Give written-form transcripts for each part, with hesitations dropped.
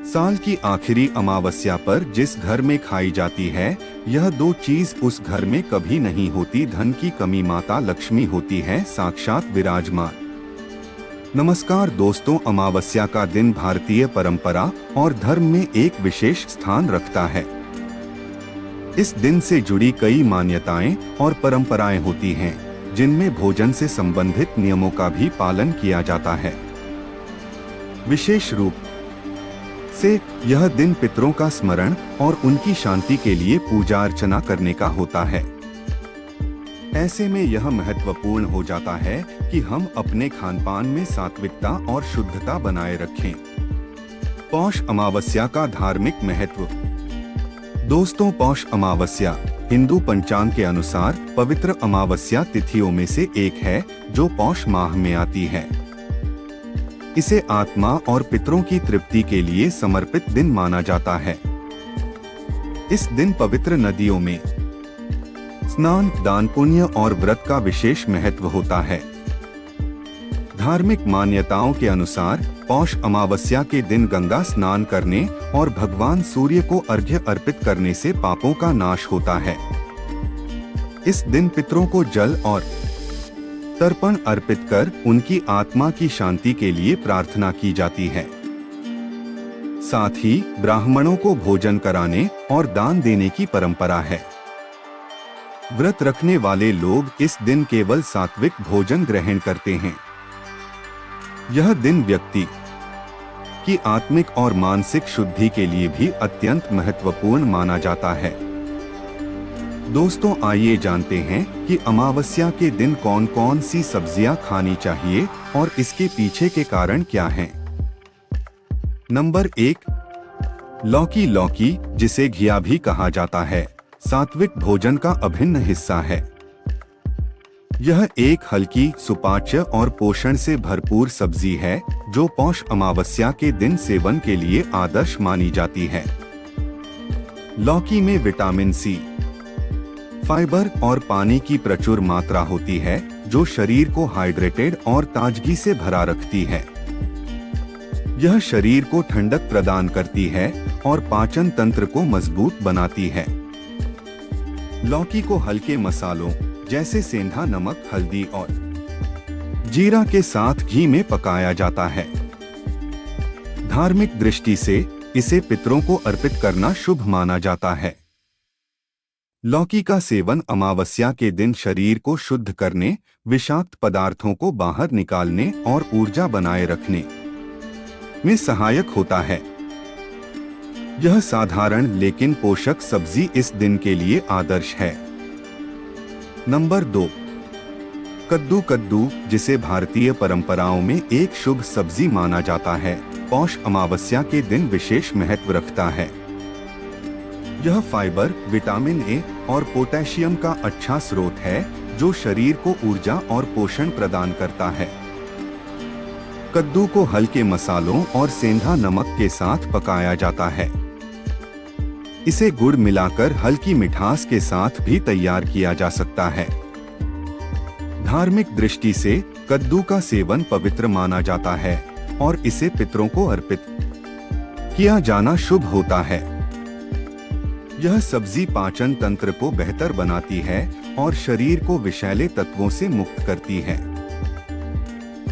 साल की आखिरी अमावस्या पर जिस घर में खाई जाती है, यह दो चीज उस घर में कभी नहीं होती। धन की कमी, माता लक्ष्मी होती है साक्षात विराजमान। नमस्कार दोस्तों, अमावस्या का दिन भारतीय परंपरा और धर्म में एक विशेष स्थान रखता है। इस दिन से जुड़ी कई मान्यताएं और परंपराएं होती हैं, जिनमें भोजन से संबंधित नियमों का भी पालन किया जाता है। विशेष रूप से यह दिन पितरों का स्मरण और उनकी शांति के लिए पूजा अर्चना करने का होता है। ऐसे में यह महत्वपूर्ण हो जाता है कि हम अपने खानपान में सात्विकता और शुद्धता बनाए रखें। पौष अमावस्या का धार्मिक महत्व। दोस्तों, पौष अमावस्या हिंदू पंचांग के अनुसार पवित्र अमावस्या तिथियों में से एक है, जो पौष माह में आती है। इसे आत्मा और पितरों की तृप्ति के लिए समर्पित दिन माना जाता है। इस दिन पवित्र नदियों में स्नान, दान, पुण्य और व्रत का विशेष महत्व होता है। धार्मिक मान्यताओं के अनुसार पौष अमावस्या के दिन गंगा स्नान करने और भगवान सूर्य को अर्घ्य अर्पित करने से पापों का नाश होता है। इस दिन पितरों को जल और तर्पण अर्पित कर उनकी आत्मा की शांति के लिए प्रार्थना की जाती है। साथ ही ब्राह्मणों को भोजन कराने और दान देने की परंपरा है। व्रत रखने वाले लोग इस दिन केवल सात्विक भोजन ग्रहण करते हैं। यह दिन व्यक्ति की आत्मिक और मानसिक शुद्धि के लिए भी अत्यंत महत्वपूर्ण माना जाता है। दोस्तों, आइए जानते हैं कि अमावस्या के दिन कौन कौन सी सब्जियां खानी चाहिए और इसके पीछे के कारण क्या हैं। नंबर 1, लौकी। लौकी, जिसे घिया भी कहा जाता है, सात्विक भोजन का अभिन्न हिस्सा है। यह एक हल्की, सुपाच्य और पोषण से भरपूर सब्जी है, जो पौष अमावस्या के दिन सेवन के लिए आदर्श मानी जाती है। लौकी में विटामिन सी, फाइबर और पानी की प्रचुर मात्रा होती है, जो शरीर को हाइड्रेटेड और ताजगी से भरा रखती है। यह शरीर को ठंडक प्रदान करती है और पाचन तंत्र को मजबूत बनाती है। लौकी को हल्के मसालों जैसे सेंधा नमक, हल्दी और जीरा के साथ घी में पकाया जाता है। धार्मिक दृष्टि से इसे पितरों को अर्पित करना शुभ माना जाता है। लौकी का सेवन अमावस्या के दिन शरीर को शुद्ध करने, विषाक्त पदार्थों को बाहर निकालने और ऊर्जा बनाए रखने में सहायक होता है। यह साधारण लेकिन पोषक सब्जी इस दिन के लिए आदर्श है। नंबर 2, कद्दू। कद्दू, जिसे भारतीय परंपराओं में एक शुभ सब्जी माना जाता है, पौष अमावस्या के दिन विशेष महत्व रखता है। यह फाइबर, विटामिन ए और पोटेशियम का अच्छा स्रोत है, जो शरीर को ऊर्जा और पोषण प्रदान करता है। कद्दू को हल्के मसालों और सेंधा नमक के साथ पकाया जाता है। इसे गुड़ मिलाकर हल्की मिठास के साथ भी तैयार किया जा सकता है। धार्मिक दृष्टि से कद्दू का सेवन पवित्र माना जाता है और इसे पितरों को अर्पित किया जाना शुभ होता है। यह सब्जी पाचन तंत्र को बेहतर बनाती है और शरीर को विषैले तत्वों से मुक्त करती है।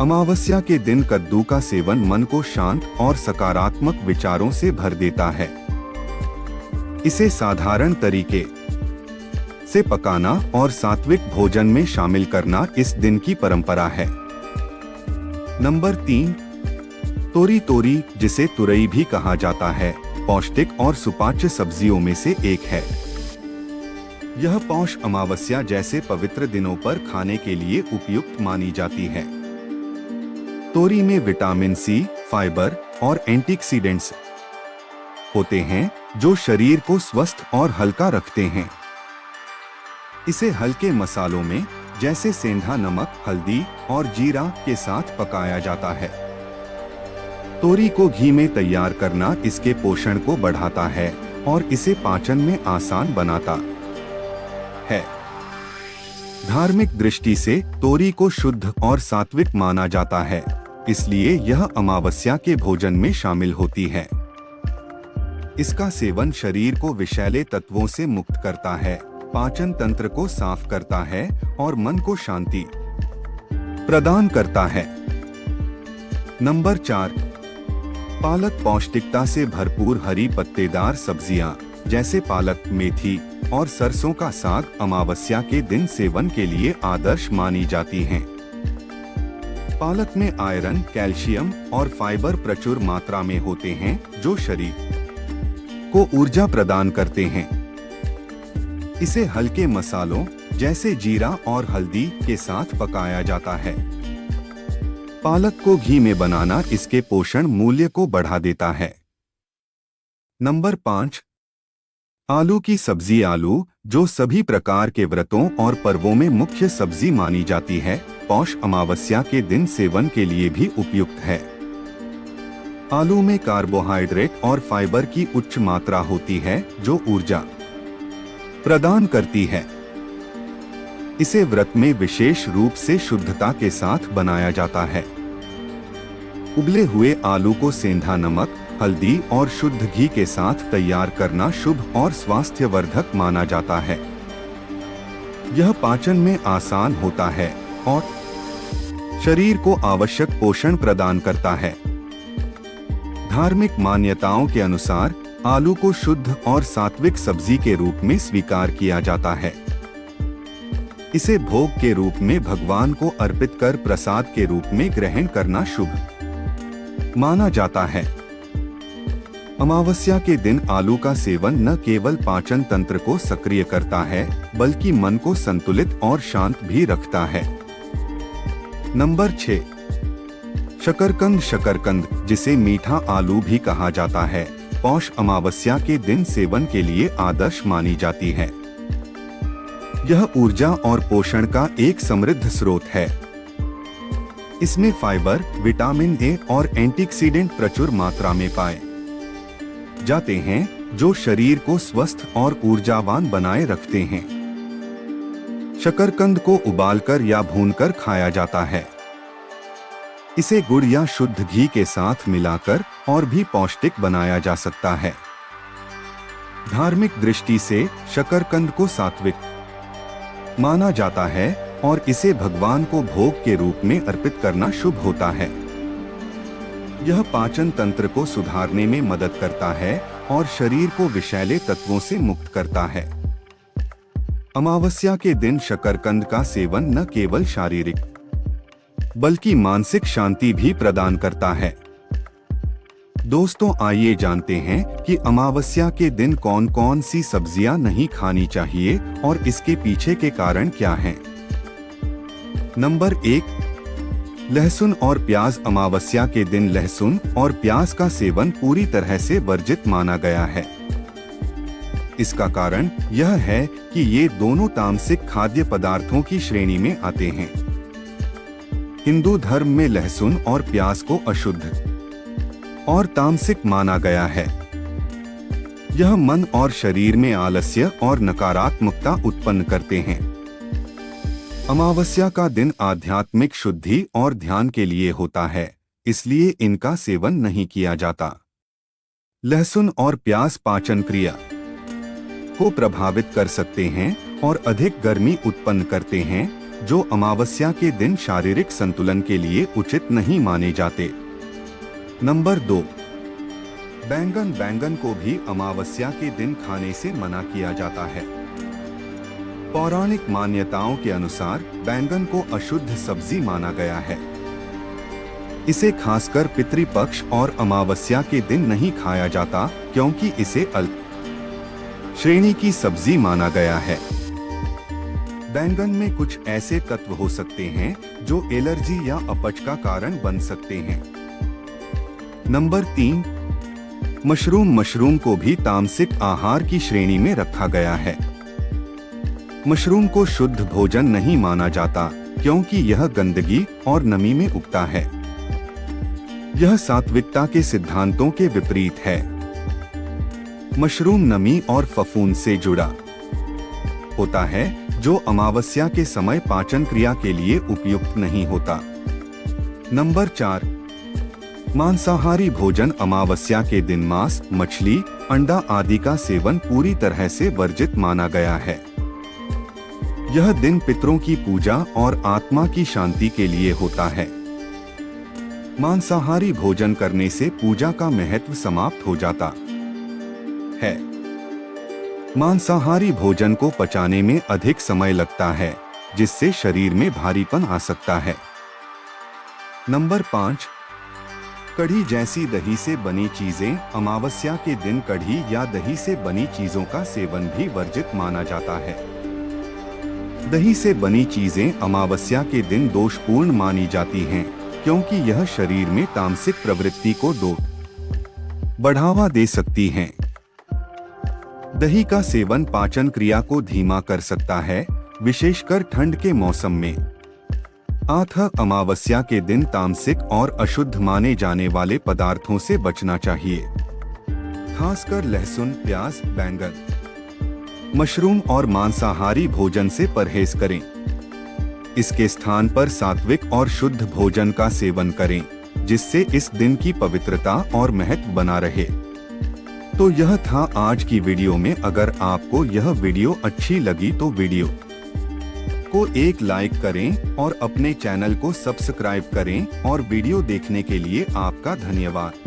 अमावस्या के दिन कद्दू का सेवन मन को शांत और सकारात्मक विचारों से भर देता है। इसे साधारण तरीके से पकाना और सात्विक भोजन में शामिल करना इस दिन की परंपरा है। नंबर 3, तोरी। तोरी, जिसे तुरई भी कहा जाता है, पौष्टिक और सुपाच्य सब्जियों में से एक है। यह पौष अमावस्या जैसे पवित्र दिनों पर खाने के लिए उपयुक्त मानी जाती है। तोरी में विटामिन सी, फाइबर और एंटीऑक्सीडेंट्स होते हैं, जो शरीर को स्वस्थ और हल्का रखते हैं। इसे हल्के मसालों में जैसे सेंधा नमक, हल्दी और जीरा के साथ पकाया जाता है। तोरी को घी में तैयार करना इसके पोषण को बढ़ाता है और इसे पाचन में आसान बनाता है। धार्मिक दृष्टि से तोरी को शुद्ध और सात्विक माना जाता है, इसलिए यह अमावस्या के भोजन में शामिल होती है। इसका सेवन शरीर को विषैले तत्वों से मुक्त करता है, पाचन तंत्र को साफ करता है और मन को शांति प्रदान करता है। नंबर 4, पालक पौष्टिकता से भरपूर हरी पत्तेदार सब्जियां जैसे पालक, मेथी और सरसों का साग अमावस्या के दिन सेवन के लिए आदर्श मानी जाती हैं। पालक में आयरन, कैल्शियम और फाइबर प्रचुर मात्रा में होते हैं जो शरीर को ऊर्जा प्रदान करते हैं। इसे हल्के मसालों जैसे जीरा और हल्दी के साथ पकाया जाता है। पालक को घी में बनाना इसके पोषण मूल्य को बढ़ा देता है। नंबर 5, आलू की सब्जी। आलू, जो सभी प्रकार के व्रतों और पर्वों में मुख्य सब्जी मानी जाती है, पौष अमावस्या के दिन सेवन के लिए भी उपयुक्त है। आलू में कार्बोहाइड्रेट और फाइबर की उच्च मात्रा होती है जो ऊर्जा प्रदान करती है। इसे व्रत में विशेष रूप से शुद्धता के साथ बनाया जाता है। उबले हुए आलू को सेंधा नमक, हल्दी और शुद्ध घी के साथ तैयार करना शुभ और स्वास्थ्यवर्धक माना जाता है। यह पाचन में आसान होता है और शरीर को आवश्यक पोषण प्रदान करता है। धार्मिक मान्यताओं के अनुसार आलू को शुद्ध और सात्विक सब्जी के रूप में स्वीकार किया जाता है। इसे भोग के रूप में भगवान को अर्पित कर प्रसाद के रूप में ग्रहण करना शुभ माना जाता है। अमावस्या के दिन आलू का सेवन न केवल पाचन तंत्र को सक्रिय करता है, बल्कि मन को संतुलित और शांत भी रखता है। नंबर 6, शकरकंद। शकरकंद, जिसे मीठा आलू भी कहा जाता है, पौष अमावस्या के दिन सेवन के लिए आदर्श मानी जाती है। यह ऊर्जा और पोषण का एक समृद्ध स्रोत है। इसमें फाइबर, विटामिन ए और एंटीऑक्सीडेंट प्रचुर मात्रा में पाए जाते हैं, जो शरीर को स्वस्थ और ऊर्जावान बनाए रखते हैं। शकरकंद को उबालकर या भूनकर खाया जाता है। इसे गुड़ या शुद्ध घी के साथ मिलाकर और भी पौष्टिक बनाया जा सकता है। धार्मिक दृष्टि से शकरकंद को सात्विक माना जाता है और इसे भगवान को भोग के रूप में अर्पित करना शुभ होता है। यह पाचन तंत्र को सुधारने में मदद करता है और शरीर को विषैले तत्वों से मुक्त करता है। अमावस्या के दिन शकरकंद का सेवन न केवल शारीरिक बल्कि मानसिक शांति भी प्रदान करता है। दोस्तों, आइए जानते हैं कि अमावस्या के दिन कौन कौन सी सब्जियां नहीं खानी चाहिए और इसके पीछे के कारण क्या हैं। नंबर 1, लहसुन और प्याज। अमावस्या के दिन लहसुन और प्याज का सेवन पूरी तरह से वर्जित माना गया है। इसका कारण यह है कि ये दोनों तामसिक खाद्य पदार्थों की श्रेणी में आते हैं। हिंदू धर्म में लहसुन और प्याज को अशुद्ध और तामसिक माना गया है। यह मन और शरीर में आलस्य और नकारात्मकता उत्पन्न करते हैं। अमावस्या का दिन आध्यात्मिक शुद्धि और ध्यान के लिए होता है, इसलिए इनका सेवन नहीं किया जाता। लहसुन और प्याज पाचन क्रिया को प्रभावित कर सकते हैं और अधिक गर्मी उत्पन्न करते हैं, जो अमावस्या के दिन शारीरिक संतुलन के लिए उचित नहीं माने जाते। नंबर 2, बैंगन। बैंगन को भी अमावस्या के दिन खाने से मना किया जाता है। पौराणिक मान्यताओं के अनुसार बैंगन को अशुद्ध सब्जी माना गया है। इसे खासकर पितृपक्ष और अमावस्या के दिन नहीं खाया जाता, क्योंकि इसे अल्प श्रेणी की सब्जी माना गया है। बैंगन में कुछ ऐसे तत्व हो सकते हैं जो एलर्जी या अपच का कारण बन सकते हैं। Number 3, mushroom. मशरूम को भी तामसिक आहार की श्रेणी में रखा गया है। मशरूम को शुद्ध भोजन नहीं माना जाता, क्योंकि यह गंदगी और नमी में उगता है। यह सात्विकता के सिद्धांतों के विपरीत है। मशरूम नमी और फफूंद से जुड़ा होता है, जो अमावस्या के समय पाचन क्रिया के लिए उपयुक्त नहीं होता। नंबर 4, मांसाहारी भोजन अमावस्या के दिन मांस, मछली, अंडा आदि का सेवन पूरी तरह से वर्जित माना गया है। यह दिन पितरों की पूजा और आत्मा की शांति के लिए होता है। मांसाहारी भोजन करने से पूजा का महत्व समाप्त हो जाता है। मांसाहारी भोजन को पचाने में अधिक समय लगता है, जिससे शरीर में भारीपन आ सकता है। नंबर 5, कढ़ी जैसी दही से बनी चीजें। अमावस्या के दिन कढ़ी या दही से बनी चीजों का सेवन भी वर्जित माना जाता है। दही से बनी चीजें अमावस्या के दिन दोषपूर्ण मानी जाती हैं, क्योंकि यह शरीर में तामसिक प्रवृत्ति को बढ़ावा दे सकती हैं। दही का सेवन पाचन क्रिया को धीमा कर सकता है, विशेषकर ठंड के मौसम में। अतः अमावस्या के दिन तामसिक और अशुद्ध माने जाने वाले पदार्थों से बचना चाहिए, खासकर लहसुन, प्याज, बैंगन, मशरूम और मांसाहारी भोजन से परहेज करें। इसके स्थान पर सात्विक और शुद्ध भोजन का सेवन करें, जिससे इस दिन की पवित्रता और महत्व बना रहे। तो यह था आज की वीडियो में। अगर आपको यह वीडियो अच्छी लगी तो वीडियो को एक लाइक करें और अपने चैनल को सब्सक्राइब करें। और वीडियो देखने के लिए आपका धन्यवाद।